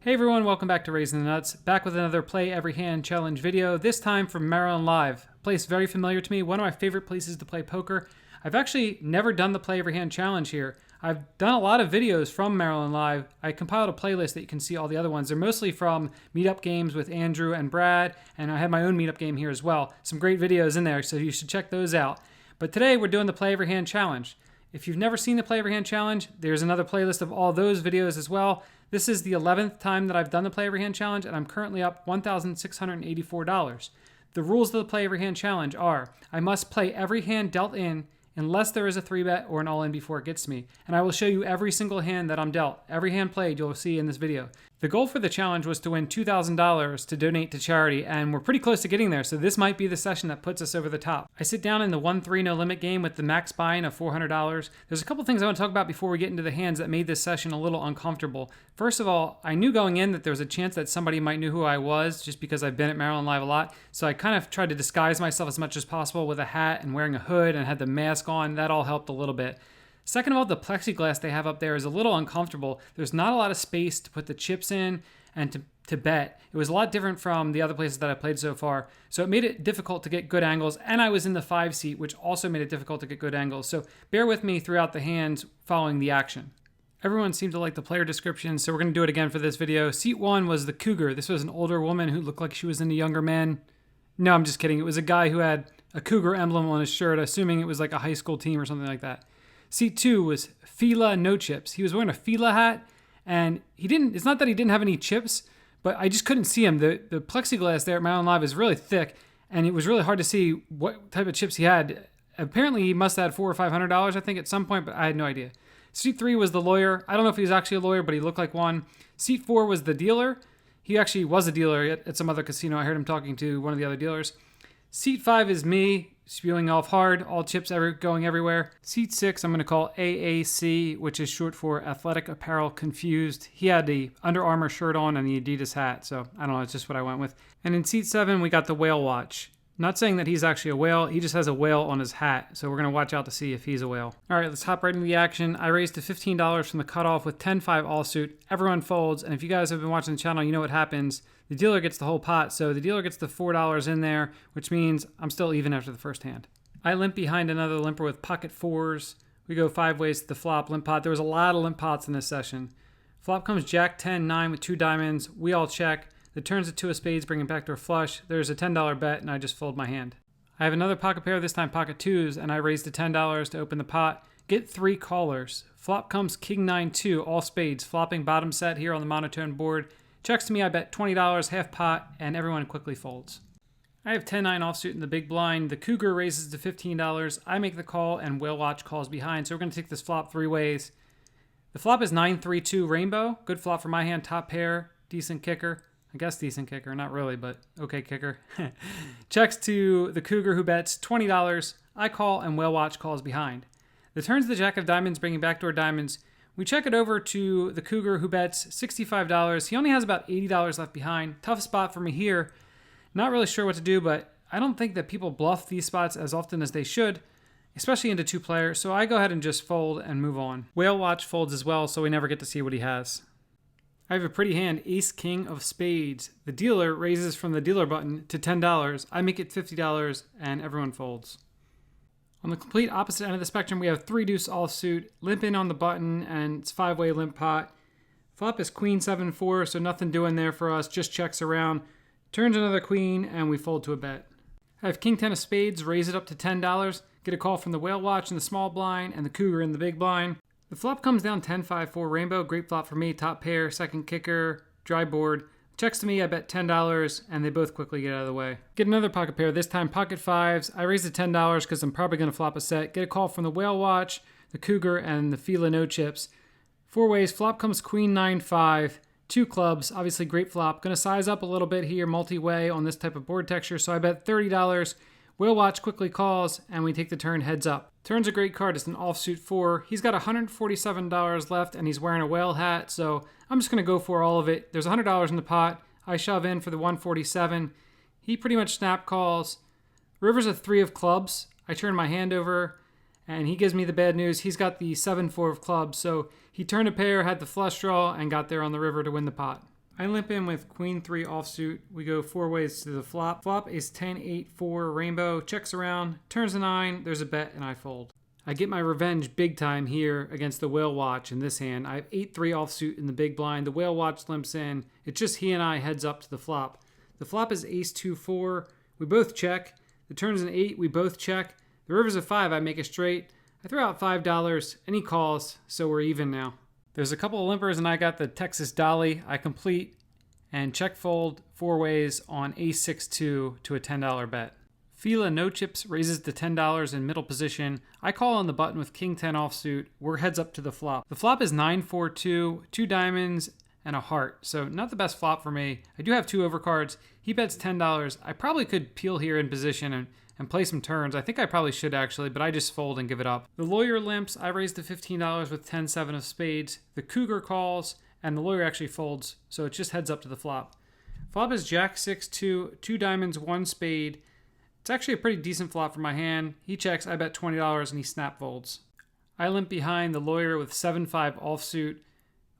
Hey everyone, welcome back to Raising the Nuts. Back with another Play Every Hand Challenge video, this time from Maryland Live. A place very familiar to me, one of my favorite places to play poker. I've actually never done the Play Every Hand Challenge here. I've done a lot of videos from Maryland Live. I compiled a playlist that you can see all the other ones. They're mostly from meetup games with Andrew and Brad, and I have my own meetup game here as well. Some great videos in there, so you should check those out. But today we're doing the Play Every Hand Challenge. If you've never seen the Play Every Hand Challenge, there's another playlist of all those videos as well. This is the 11th time that I've done the Play Every Hand Challenge, and I'm currently up $1,684. The rules of the Play Every Hand Challenge are, I must play every hand dealt in unless there is a 3-bet or an all-in before it gets to me. And I will show you every single hand that I'm dealt. Every hand played you'll see in this video. The goal for the challenge was to win $2,000 to donate to charity, and we're pretty close to getting there, so this might be the session that puts us over the top. I sit down in the 1-3 no limit game with the max buy-in of $400. There's a couple things I want to talk about before we get into the hands that made this session a little uncomfortable. First of all, I knew going in that there was a chance that somebody might know who I was just because I've been at Maryland Live a lot, so I kind of tried to disguise myself as much as possible with a hat and wearing a hood and had the mask on. That all helped a little bit. Second of all, the plexiglass they have up there is a little uncomfortable. There's not a lot of space to put the chips in and to bet. It was a lot different from the other places that I played so far. So it made it difficult to get good angles, and I was in the 5 seat, which also made it difficult to get good angles. So bear with me throughout the hands following the action. Everyone seemed to like the player description, so we're going to do it again for this video. Seat 1 was the Cougar. This was an older woman who looked like she was into younger men. No, I'm just kidding. It was a guy who had a Cougar emblem on his shirt, assuming it was like a high school team or something like that. Seat 2 was Fila No Chips. He was wearing a Fila hat, and it's not that he didn't have any chips, but I just couldn't see him. The plexiglass there at Maryland Live is really thick, and it was really hard to see what type of chips he had. Apparently, he must have had $400 or $500, I think, at some point, but I had no idea. Seat 3 was the lawyer. I don't know if he was actually a lawyer, but he looked like one. Seat 4 was the dealer. He actually was a dealer at some other casino. I heard him talking to one of the other dealers. Seat 5 is me, spewing off hard, all chips going everywhere. Seat 6 I'm going to call AAC, which is short for Athletic Apparel Confused. He had the Under Armour shirt on and the Adidas hat, so I don't know, it's just what I went with. And in Seat 7 we got the Whale Watch. Not saying that he's actually a whale, he just has a whale on his hat, so we're going to watch out to see if he's a whale. Alright, let's hop right into the action. I raised to $15 from the cutoff with 10-5 offsuit. Everyone folds, and if you guys have been watching the channel, you know what happens. The dealer gets the whole pot, so the dealer gets the $4 in there, which means I'm still even after the first hand. I limp behind another limper with pocket 4s. We go 5 ways to the flop limp pot. There was a lot of limp pots in this session. Flop comes Jack 10-9 with 2 diamonds. We all check. The turn's a 2 of spades, bringing back to a flush. There's a $10 bet, and I just fold my hand. I have another pocket pair, this time pocket 2s, and I raise to $10 to open the pot. Get 3 callers. Flop comes King 9-2, all spades, flopping bottom set here on the monotone board. Checks to me, I bet $20, half pot, and everyone quickly folds. I have 10-9 offsuit in the big blind. The Cougar raises to $15. I make the call, and Whale Watch calls behind, so we're going to take this flop 3 ways. The flop is 9-3-2 rainbow. Good flop for my hand, top pair, decent kicker. I guess decent kicker, not really, but okay kicker. Checks to the Cougar who bets $20. I call and Whale Watch calls behind. The turn's the Jack of diamonds, bringing backdoor diamonds. We check it over to the Cougar who bets $65. He only has about $80 left behind. Tough spot for me here. Not really sure what to do, but I don't think that people bluff these spots as often as they should, especially into 2-player, so I go ahead and just fold and move on. Whale Watch folds as well, so we never get to see what he has. I have a pretty hand, Ace King of Spades. The dealer raises from the dealer button to $10. I make it $50, and everyone folds. On the complete opposite end of the spectrum, we have 3 deuce offsuit, limp in on the button, and it's 5-way limp pot. Flop is Queen 7-4, so nothing doing there for us, just checks around. Turns another queen, and we fold to a bet. I have King 10 of Spades, raise it up to $10. Get a call from the Whale Watch in the small blind, and the Cougar in the big blind. The flop comes down 10-5-4 rainbow. Great flop for me. Top pair, second kicker, dry board. Checks to me, I bet $10, and they both quickly get out of the way. Get another pocket pair, this time pocket 5s. I raise to $10 because I'm probably going to flop a set. Get a call from the Whale Watch, the Cougar, and the Fila No Chips. 4 ways, flop comes Queen 9-5. 2 clubs, obviously great flop. Going to size up a little bit here, multi-way on this type of board texture, so I bet $30. Whale Watch quickly calls, and we take the turn heads up. Turn's a great card. It's an offsuit 4. He's got $147 left, and he's wearing a whale hat, so I'm just going to go for all of it. There's $100 in the pot. I shove in for the 147. He pretty much snap calls. River's a 3 of clubs. I turn my hand over, and he gives me the bad news. He's got the 7-4 of clubs, so he turned a pair, had the flush draw, and got there on the river to win the pot. I limp in with queen 3 offsuit. We go 4 ways to the flop. Flop is 10-8-4 rainbow. Checks around, turns a 9, there's a bet, and I fold. I get my revenge big time here against the whale watch in this hand. I have 8-3 offsuit in the big blind. The whale watch limps in. It's just he and I heads up to the flop. The flop is ace-2-4. We both check. The turn's an 8. We both check. The river's a 5. I make a straight. I throw out $5 and he calls, so we're even now. There's a couple of limpers and I got the Texas Dolly. I complete and check fold 4 ways on ace-6-2 to a $10 bet. Fila no chips raises to $10 in middle position. I call on the button with king 10 offsuit. We're heads up to the flop. The flop is 9-4-2, 2 diamonds and a heart. So not the best flop for me. I do have 2 overcards. He bets $10. I probably could peel here in position and play some turns. I think I probably should actually, but I just fold and give it up. The lawyer limps. I raise to $15 with 10-7 of spades. The cougar calls and the lawyer actually folds. So it just heads up to the flop. Flop is jack 6-2, 2 diamonds, 1 spade. It's actually a pretty decent flop for my hand. He checks, I bet $20 and he snap folds. I limp behind the lawyer with 7-5 offsuit.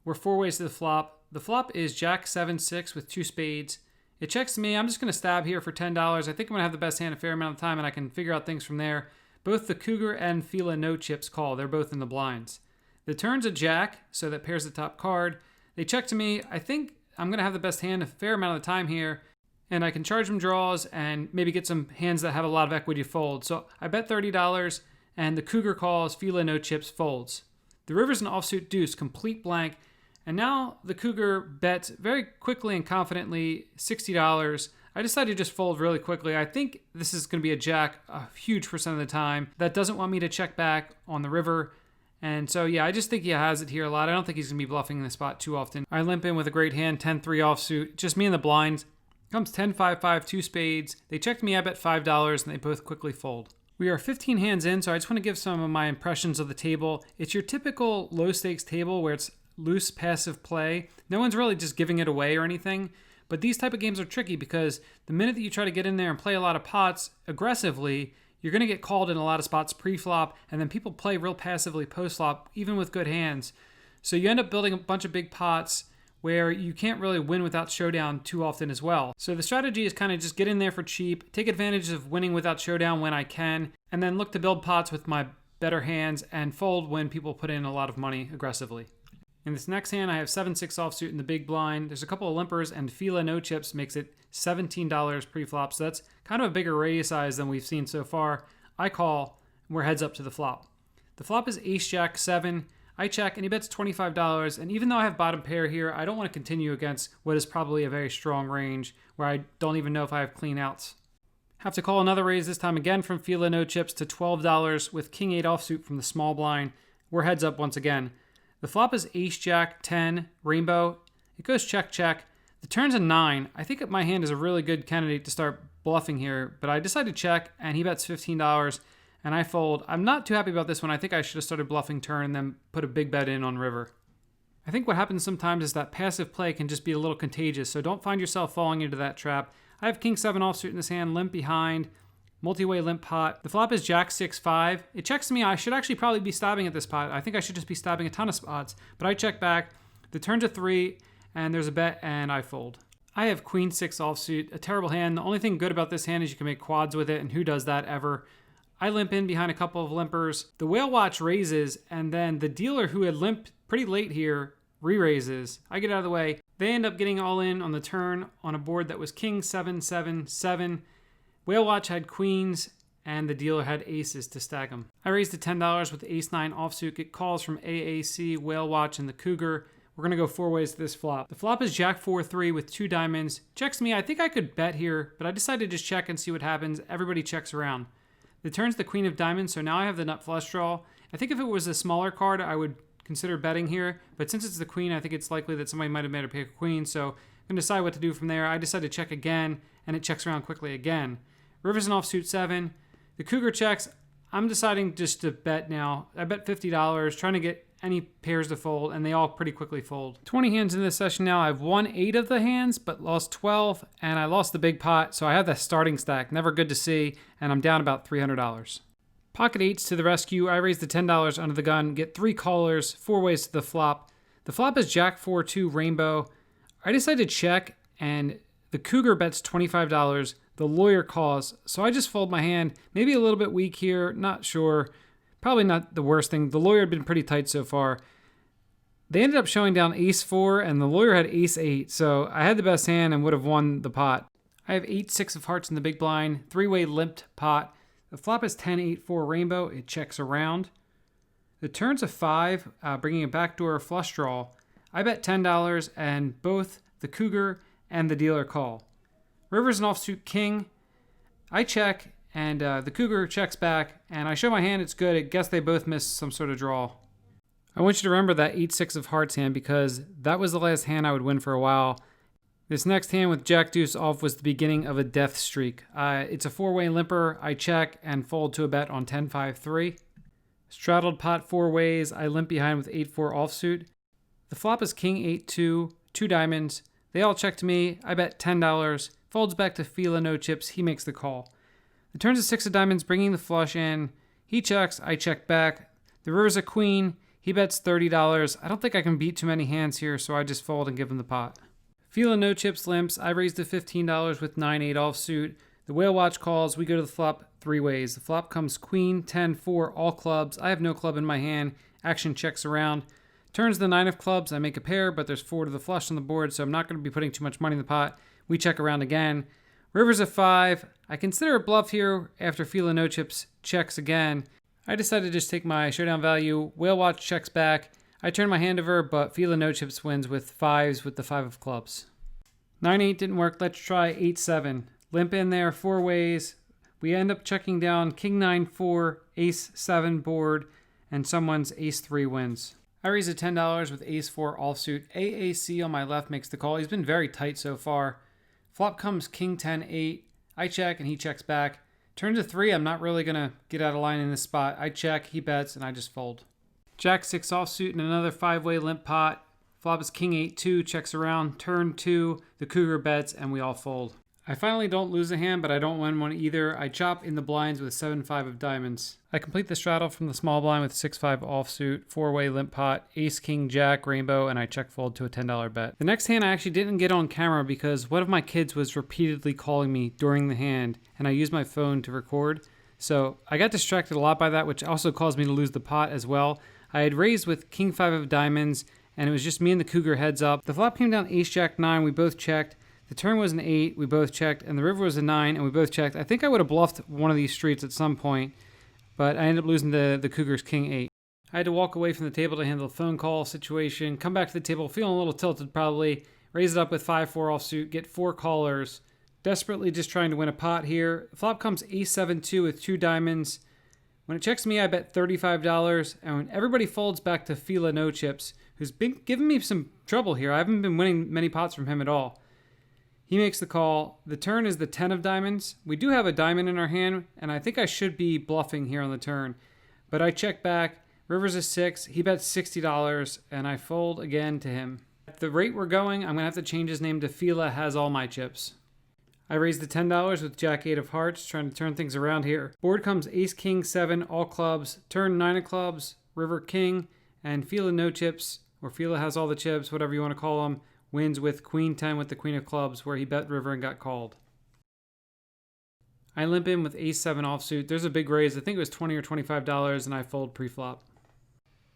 We're 4 ways to the flop. The flop is jack 7-6 with 2 spades. It checks to me. I'm just going to stab here for $10. I think I'm going to have the best hand a fair amount of time and I can figure out things from there. Both the cougar and Fila no chips call. They're both in the blinds. The turn's a jack, so that pairs the top card. They check to me. I think I'm going to have the best hand a fair amount of the time here. And I can charge them draws and maybe get some hands that have a lot of equity to fold. So I bet $30 and the cougar calls, Fila no chips folds. The river's an offsuit deuce, complete blank. And now the cougar bets very quickly and confidently $60. I decided to just fold really quickly. I think this is going to be a jack a huge percent of the time. That doesn't want me to check back on the river. And so, yeah, I just think he has it here a lot. I don't think he's going to be bluffing in the spot too often. I limp in with a great hand, 10-3 offsuit. Just me and the blinds. Comes 10-5-5, 2 spades. They checked me, I bet $5, and they both quickly fold. We are 15 hands in, so I just want to give some of my impressions of the table. It's your typical low-stakes table where it's loose, passive play. No one's really just giving it away or anything. But these type of games are tricky because the minute that you try to get in there and play a lot of pots aggressively, you're going to get called in a lot of spots pre-flop, and then people play real passively post-flop, even with good hands. So you end up building a bunch of big pots where you can't really win without showdown too often as well. So the strategy is kind of just get in there for cheap, take advantage of winning without showdown when I can, and then look to build pots with my better hands and fold when people put in a lot of money aggressively. In this next hand, I have 7-6 offsuit in the big blind. There's a couple of limpers, and Fila no chips makes it $17 pre-flop, so that's kind of a bigger raise size than we've seen so far. I call, and we're heads up to the flop. The flop is ace-jack 7. I check, and he bets $25, and even though I have bottom pair here, I don't want to continue against what is probably a very strong range where I don't even know if I have clean outs. Have to call another raise, this time again from Fila no chips to $12 with king 8 offsuit from the small blind. We're heads up once again. The flop is ace-jack 10, rainbow. It goes check. The turn's a 9. I think my hand is a really good candidate to start bluffing here, but I decide to check, and he bets $15. And I fold. I'm not too happy about this one. I think I should have started bluffing turn and then put a big bet in on river. I think what happens sometimes is that passive play can just be a little contagious, so don't find yourself falling into that trap. I have king 7 offsuit in this hand, limp behind, multi-way limp pot. The flop is jack 6-5. It checks to me. I should actually probably be stabbing at this pot. I think I should just be stabbing a ton of spots, but I check back. The turn's a 3, and there's a bet, and I fold. I have queen 6 offsuit, a terrible hand. The only thing good about this hand is you can make quads with it, and who does that ever? I limp in behind a couple of limpers. The whale watch raises, and then the dealer who had limped pretty late here re-raises. I get out of the way. They end up getting all in on the turn on a board that was king 7-7-7. Whale watch had queens, and the dealer had aces to stack them. I raised to $10 with ace 9 offsuit. It calls from AAC, whale watch, and the cougar. We're going to go 4 ways to this flop. The flop is jack 4-3 with 2 diamonds. Checks me. I think I could bet here, but I decided to just check and see what happens. Everybody checks around. The turn's the queen of diamonds, so now I have the nut flush draw. I think if it was a smaller card, I would consider betting here, but since it's the queen, I think it's likely that somebody might have made a pick a queen, so I'm going to decide what to do from there. I decide to check again, and it checks around quickly again. River's an offsuit 7. The cougar checks. I'm deciding just to bet now. I bet $50, trying to get any pairs to fold, and they all pretty quickly fold. 20 hands in this session now. I've won 8 of the hands, but lost 12, and I lost the big pot, so I have the starting stack. Never good to see, and I'm down about $300. Pocket 8s to the rescue. I raise the $10 under the gun, get 3 callers, 4 ways to the flop. The flop is jack 4-2 rainbow. I decided to check, and the Cougar bets $25. The lawyer calls, so I just fold my hand. Maybe a little bit weak here, not sure. Probably not the worst thing. The lawyer had been pretty tight so far. They ended up showing down ace-4, and the lawyer had ace-8, so I had the best hand and would have won the pot. I have 8-6 of hearts in the big blind, three-way limped pot. The flop is 10-8-4 rainbow. It checks around. The turn's a 5, bringing a backdoor flush draw. I bet $10, and both the Cougar and the dealer call. River's an offsuit king. I check, and the Cougar checks back, and I show my hand. It's good. I guess they both missed some sort of draw. I want you to remember that 8-6 of hearts hand because that was the last hand I would win for a while. This next hand with Jack Deuce off was the beginning of a death streak. It's a four-way limper. I check and fold to a bet on 10-5-3. Straddled pot four ways. I limp behind with 8-4 offsuit. The flop is king 8-2, two diamonds. They all check to me. I bet $10. Folds back to Fila, no chips. He makes the call. The turn's a 6 of diamonds, bringing the flush in. He checks. I check back. The river's a queen. He bets $30. I don't think I can beat too many hands here, so I just fold and give him the pot. Fila no chips limps. I raise to $15 with 9-8 offsuit. The whale watch calls. We go to the flop three ways. The flop comes queen, 10-4, all clubs. I have no club in my hand. Action checks around. Turns the 9 of clubs. I make a pair, but there's 4 to the flush on the board, so I'm not going to be putting too much money in the pot. We check around again. River's a 5. I consider a bluff here after Fila no chips checks again. I decided to just take my showdown value. Whale watch checks back. I turn my hand over, but Fila no chips wins with 5s with the 5 of clubs. 9-8 didn't work. Let's try 8-7. Limp in there 4 ways. We end up checking down king 9-4, ace 7 board, and someone's ace 3 wins. I raise a $10 with ace 4 offsuit. AAC on my left makes the call. He's been very tight so far. Flop comes king 10-8. I check and he checks back. Turns a 3. I'm not really going to get out of line in this spot. I check, he bets, and I just fold. Jack 6 offsuit and another 5-way limp pot. Flop is king 8-2, checks around. Turn 2, the Cougar bets, and we all fold. I finally don't lose a hand, but I don't win one either. I chop in the blinds with 7-5 of diamonds. I complete the straddle from the small blind with 6-5 offsuit, 4-way limp pot, ace, king, jack, rainbow, and I check fold to a $10 bet. The next hand I actually didn't get on camera because one of my kids was repeatedly calling me during the hand, and I used my phone to record. So I got distracted a lot by that, which also caused me to lose the pot as well. I had raised with king 5 of diamonds, and it was just me and the Cougar heads up. The flop came down ace, jack, 9. We both checked. The turn was an 8. We both checked. And the river was a 9, and we both checked. I think I would have bluffed one of these streets at some point, but I ended up losing the Cougar's king 8. I had to walk away from the table to handle the phone call situation, come back to the table feeling a little tilted probably, raise it up with 5-4 offsuit, get 4 callers, desperately just trying to win a pot here. The flop comes ace 7-2 with 2 diamonds. When it checks me, I bet $35, and when everybody folds back to Fila no chips, who's been giving me some trouble here. I haven't been winning many pots from him at all. He makes the call. The turn is the 10 of diamonds. We do have a diamond in our hand, and I think I should be bluffing here on the turn. But I check back. River's a 6. He bets $60, and I fold again to him. At the rate we're going, I'm going to have to change his name to Fila has all my chips. I raise the $10 with jack 8 of hearts, trying to turn things around here. Board comes ace, king, 7, all clubs. Turn 9 of clubs, river, king, and Fila no chips, or Fila has all the chips, whatever you want to call them, wins with queen 10 with the queen of clubs, where he bet river and got called. I limp in with ace 7 offsuit. There's a big raise. I think it was $20 or $25, and I fold pre-flop.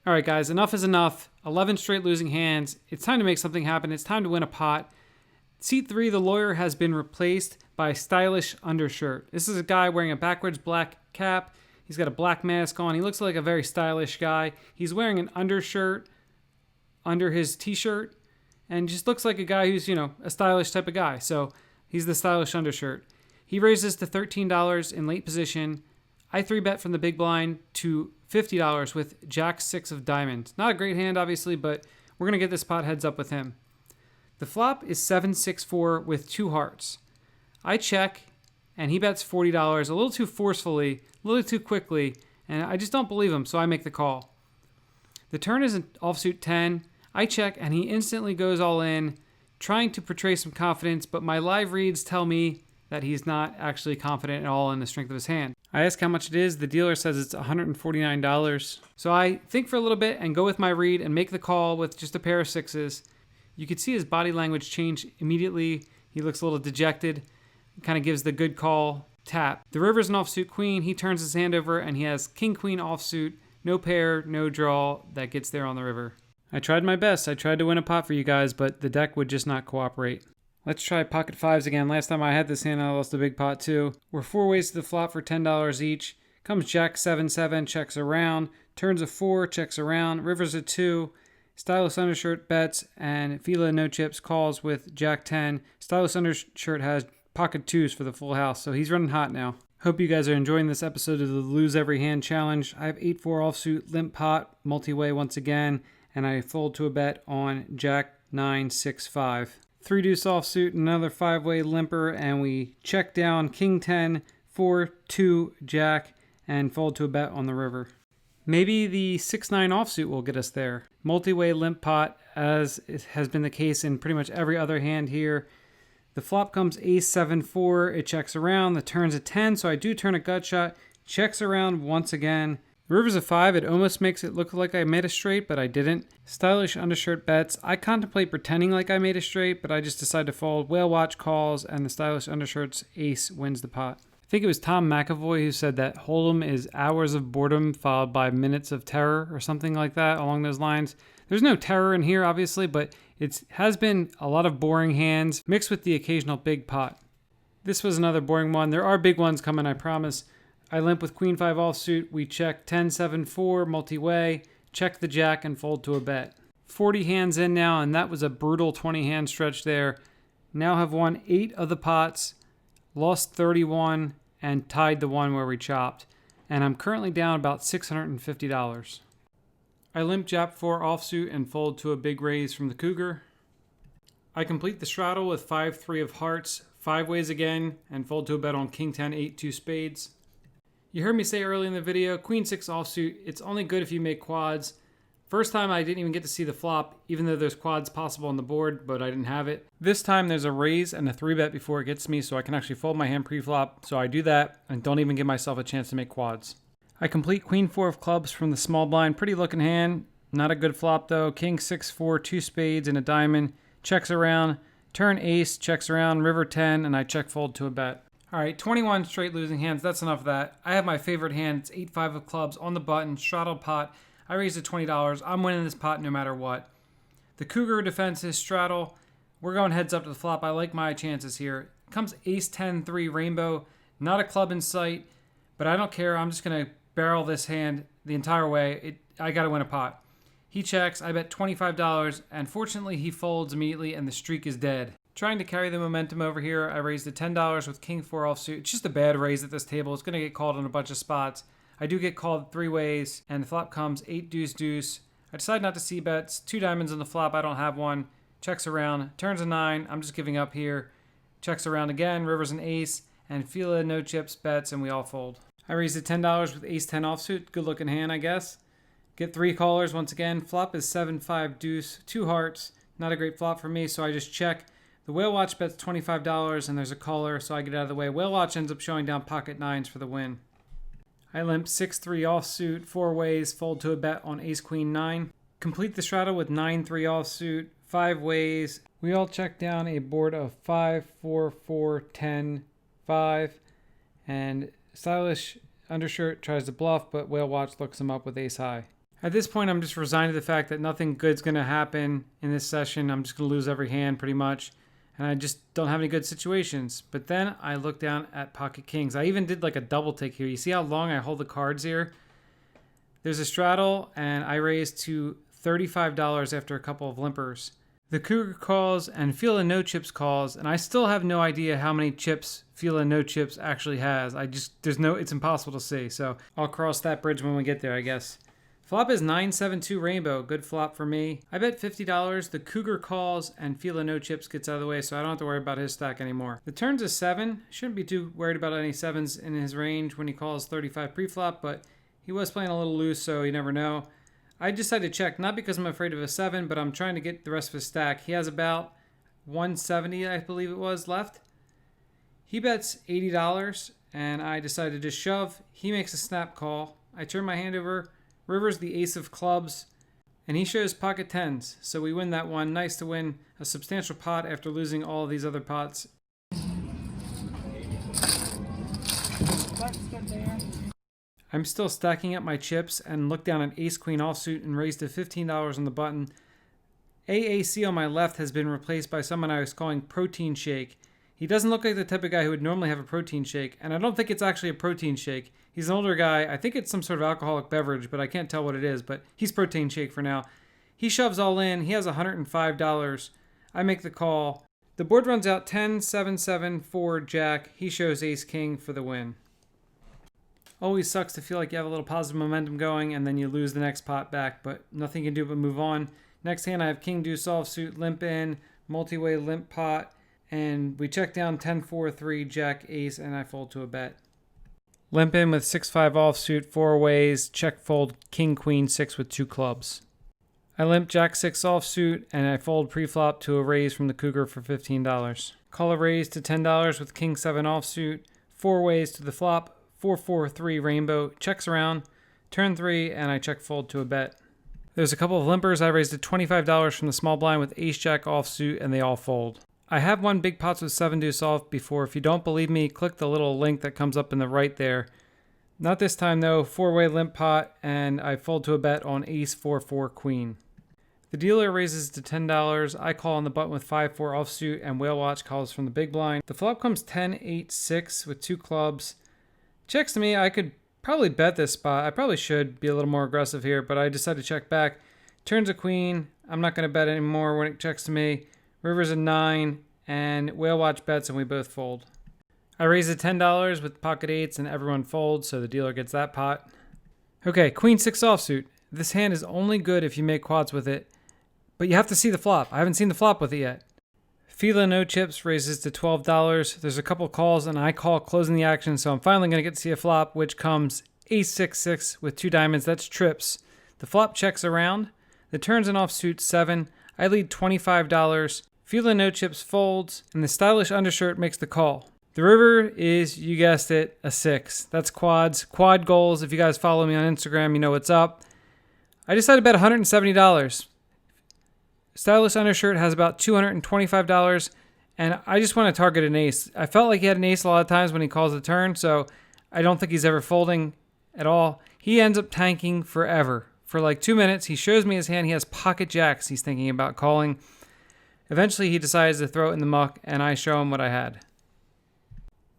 All right, guys, enough is enough. 11 straight losing hands. It's time to make something happen. It's time to win a pot. Seat 3, the lawyer has been replaced by a stylish undershirt. This is a guy wearing a backwards black cap. He's got a black mask on. He looks like a very stylish guy. He's wearing an undershirt under his t-shirt and just looks like a guy who's, a stylish type of guy. So he's the stylish undershirt. He raises to $13 in late position. I 3-bet from the big blind to $50 with jack 6 of diamonds. Not a great hand, obviously, but we're going to get this pot heads up with him. The flop is 7-6-4 with 2 hearts. I check, and he bets $40 a little too forcefully, a little too quickly, and I just don't believe him, so I make the call. The turn is an offsuit 10. I check, and he instantly goes all in, trying to portray some confidence, but my live reads tell me that he's not actually confident at all in the strength of his hand. I ask how much it is. The dealer says it's $149. So I think for a little bit and go with my read and make the call with just a pair of 6s. You could see his body language change immediately. He looks a little dejected, kind of gives the good call tap. The river's an offsuit queen. He turns his hand over and he has king queen offsuit, no pair, no draw that gets there on the river. I tried my best. I tried to win a pot for you guys, but the deck would just not cooperate. Let's try pocket fives again. Last time I had this hand, I lost a big pot too. We're 4 ways to the flop for $10 each. Comes jack 7-7, checks around. Turns a 4, checks around. River's a 2. Stylish undershirt bets, and Fila no chips calls with jack 10. Stylish undershirt has pocket 2s for the full house, so he's running hot now. Hope you guys are enjoying this episode of the Lose Every Hand Challenge. I have 8-4 offsuit, limp pot, multi-way once again, and I fold to a bet on jack 9-6-5. 3 deuce offsuit, another 5-way limper, and we check down king 10, 4, 2, jack, and fold to a bet on the river. Maybe the 6-9 offsuit will get us there. Multi-way limp pot, as it has been the case in pretty much every other hand here. The flop comes ace 7-4, it checks around, the turn's a 10, so I do turn a gut shot, checks around once again. The river's a 5, it almost makes it look like I made a straight, but I didn't. Stylish undershirt bets, I contemplate pretending like I made a straight, but I just decide to fold. Whale watch calls, and the stylish undershirt's ace wins the pot. I think it was Tom McAvoy who said that Hold'em is hours of boredom followed by minutes of terror or something like that along those lines. There's no terror in here, obviously, but it has been a lot of boring hands mixed with the occasional big pot. This was another boring one. There are big ones coming, I promise. I limp with queen 5 offsuit. We check 10-7-4 multi-way, check the jack, and fold to a bet. 40 hands in now, and that was a brutal 20-hand stretch there. Now have won 8 of the pots, lost 31, and tied the one where we chopped. And I'm currently down about $650. I limp jap 4 offsuit and fold to a big raise from the Cougar. I complete the straddle with 5-3 of hearts, 5 ways again, and fold to a bet on king 10, 8, 2 spades. You heard me say early in the video, queen 6 offsuit, it's only good if you make quads. First time I didn't even get to see the flop, even though there's quads possible on the board, but I didn't have it. This time there's a raise and a 3-bet before it gets me, so I can actually fold my hand pre-flop, so I do that and don't even give myself a chance to make quads. I complete queen 4 of clubs from the small blind, pretty looking hand, not a good flop though. King 6-4, 2 spades and a diamond, checks around, turn ace, checks around, river 10, and I check fold to a bet. Alright, 21 straight losing hands, that's enough of that. I have my favorite hand, it's 8-5 of clubs on the button, straddle pot. I raised it $20. I'm winning this pot no matter what. The Cougar defends his straddle. We're going heads up to the flop. I like my chances here. Comes ace 10-3 rainbow. Not a club in sight, but I don't care. I'm just going to barrel this hand the entire way. I got to win a pot. He checks. I bet $25, and fortunately he folds immediately, and the streak is dead. Trying to carry the momentum over here, I raised the $10 with king 4 offsuit. It's just a bad raise at this table. It's going to get called on a bunch of spots. I do get called 3 ways, and the flop comes 8 deuce deuce. I decide not to see bets. 2 diamonds on the flop. I don't have one. Checks around. Turns a 9. I'm just giving up here. Checks around again. River's an ace, and Fila no chips bets, and we all fold. I raised the $10 with ace 10 offsuit. Good looking hand, I guess. Get 3 callers once again. Flop is 7-5 deuce. 2 hearts. Not a great flop for me, so I just check. The whale watch bets $25, and there's a caller, so I get out of the way. Whale watch ends up showing down pocket 9s for the win. I limp 6-3 offsuit, 4 ways, fold to a bet on ace queen 9. Complete the straddle with 9-3 offsuit, 5 ways. We all check down a board of 5, 4, 4, 10, 5. And stylish undershirt tries to bluff, but whale watch looks him up with ace high. At this point, I'm just resigned to the fact that nothing good's going to happen in this session. I'm just going to lose every hand pretty much. And I just don't have any good situations. But then I look down at pocket kings. I even did like a double take here. You see how long I hold the cards here? There's a straddle, and I raised to $35 after a couple of limpers. The Cougar calls, and Fila no chips calls, and I still have no idea how many chips Fila no chips actually has. It's impossible to see. So I'll cross that bridge when we get there, I guess. Flop is 9-7-2 rainbow. Good flop for me. I bet $50. The Cougar calls and Fila no chips gets out of the way, so I don't have to worry about his stack anymore. The turn's a 7. Shouldn't be too worried about any 7s in his range when he calls 35 pre-flop, but he was playing a little loose, so you never know. I decided to check, not because I'm afraid of a 7, but I'm trying to get the rest of his stack. He has about 170, I believe it was, left. He bets $80, and I decided to just shove. He makes a snap call. I turn my hand over. River's the ace of clubs, And he shows pocket tens, so we win that one. Nice to win a substantial pot after losing all of these other pots. I'm still stacking up my chips and look down at ace queen offsuit and raised to $15 on the button. AAC on my left has been replaced by someone I was calling Protein Shake. He doesn't look like the type of guy who would normally have a protein shake, and I don't think it's actually a protein shake. He's an older guy. I think it's some sort of alcoholic beverage, but I can't tell what it is, but he's Protein Shake for now. He shoves all in. He has $105. I make the call. The board runs out 10, 7, 7, 4, jack. He shows ace king for the win. Always sucks to feel like you have a little positive momentum going and then you lose the next pot back, but nothing you can do but move on. Next hand I have king deuce offsuit, limp in, multi-way limp pot, and we check down 10, 4, 3, jack, ace, and I fold to a bet. Limp in with 6, 5 offsuit, 4 ways, check fold, king, queen, 6 with 2 clubs. I limp jack 6 offsuit, and I fold pre-flop to a raise from the cougar for $15. Call a raise to $10 with king 7 offsuit, 4 ways to the flop, 4, 4, 3 rainbow, checks around, turn 3, and I check fold to a bet. There's a couple of limpers. I raised to $25 from the small blind with ace jack offsuit, and they all fold. I have won big pots with 7 deuce off before. If you don't believe me, click the little link that comes up in the right there. Not this time though, 4-way limp pot, and I fold to a bet on ace 4, 4 queen. The dealer raises to $10. I call on the button with 5, 4 offsuit, and whale watch calls from the big blind. The flop comes 10, 8, 6 with 2 clubs. Checks to me. I could probably bet this spot. I probably should be a little more aggressive here, but I decided to check back. Turns a queen. I'm not going to bet anymore when it checks to me. River's a 9, and whale watch bets, and we both fold. I raise to $10 with pocket 8s, and everyone folds, so the dealer gets that pot. Okay, queen 6 offsuit. This hand is only good if you make quads with it, but you have to see the flop. I haven't seen the flop with it yet. Fila no chips raises to $12. There's a couple calls, and I call closing the action, so I'm finally going to get to see a flop, which comes ace 6, 6 with 2 diamonds. That's trips. The flop checks around. The turn's an offsuit 7. I lead $25. Fila no chips folds, and the stylish undershirt makes the call. The river is, you guessed it, a 6. That's quads. Quad goals. If you guys follow me on Instagram, you know what's up. I decided to bet $170. Stylish undershirt has about $225, and I just want to target an ace. I felt like he had an ace a lot of times when he calls the turn, so I don't think he's ever folding at all. He ends up tanking forever. For like 2 minutes, he shows me his hand. He has pocket jacks he's thinking about calling. Eventually, he decides to throw it in the muck, and I show him what I had.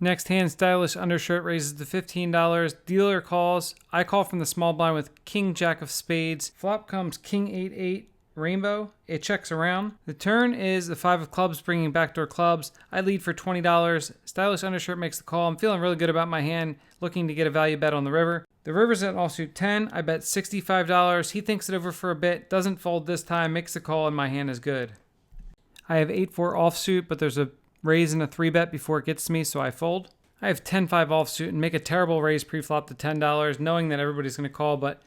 Next hand, stylish undershirt raises to $15. Dealer calls. I call from the small blind with king jack of spades. Flop comes king 8, 8. Rainbow. It checks around. The turn is the 5 of clubs bringing backdoor clubs. I lead for $20. Stylish undershirt makes the call. I'm feeling really good about my hand, looking to get a value bet on the river. The river's at offsuit 10. I bet $65. He thinks it over for a bit, doesn't fold this time, makes the call, and my hand is good. I have 8, 4 offsuit, but there's a raise and a 3 bet before it gets to me, so I fold. I have 10, 5 offsuit and make a terrible raise pre-flop to $10, knowing that everybody's going to call, but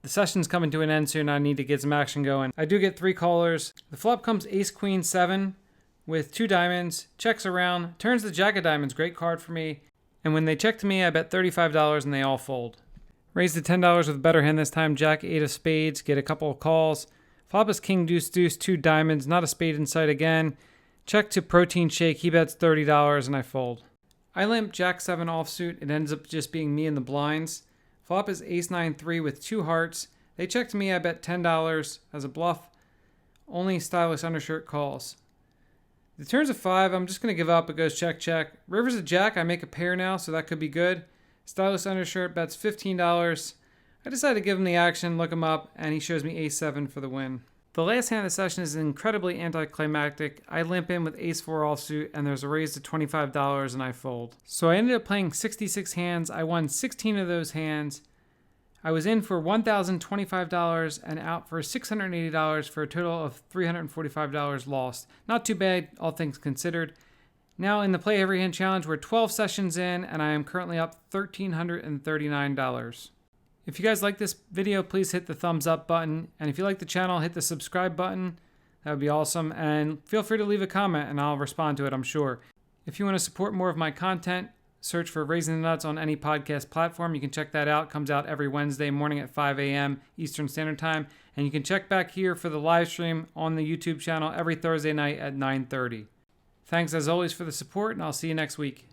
the session's coming to an end soon. I need to get some action going. I do get 3 callers. The flop comes ace queen 7 with 2 diamonds. Checks around. Turns the jack of diamonds. Great card for me. And when they check to me, I bet $35 and they all fold. Raise to $10 with a better hand this time. Jack 8 of spades. Get a couple of calls. Flop is king deuce deuce. 2 diamonds. Not a spade in sight again. Check to Protein Shake. He bets $30 and I fold. I limp jack 7 offsuit. It ends up just being me in the blinds. Flop is ace 9, 3 with 2 hearts. They check to me, I bet $10 as a bluff. Only stylish undershirt calls. The turn's a 5. I'm just going to give up. It goes check, check. River's a jack. I make a pair now, so that could be good. Stylish undershirt bets $15. I decide to give him the action, look him up, and he shows me ace 7 for the win. The last hand of the session is incredibly anticlimactic. I limp in with ace 4 offsuit, and there's a raise to $25, and I fold. So I ended up playing 66 hands. I won 16 of those hands. I was in for $1,025 and out for $680 for a total of $345 lost. Not too bad, all things considered. Now in the Play Every Hand Challenge, we're 12 sessions in, and I am currently up $1,339. If you guys like this video, please hit the thumbs up button. And if you like the channel, hit the subscribe button. That would be awesome. And feel free to leave a comment and I'll respond to it, I'm sure. If you want to support more of my content, Search for Raising the Nuts on any podcast platform. You can check that out. It comes out every Wednesday morning at 5 a.m. Eastern Standard Time. And you can check back here for the live stream on the YouTube channel every Thursday night at 9:30. Thanks as always for the support, and I'll see you next week.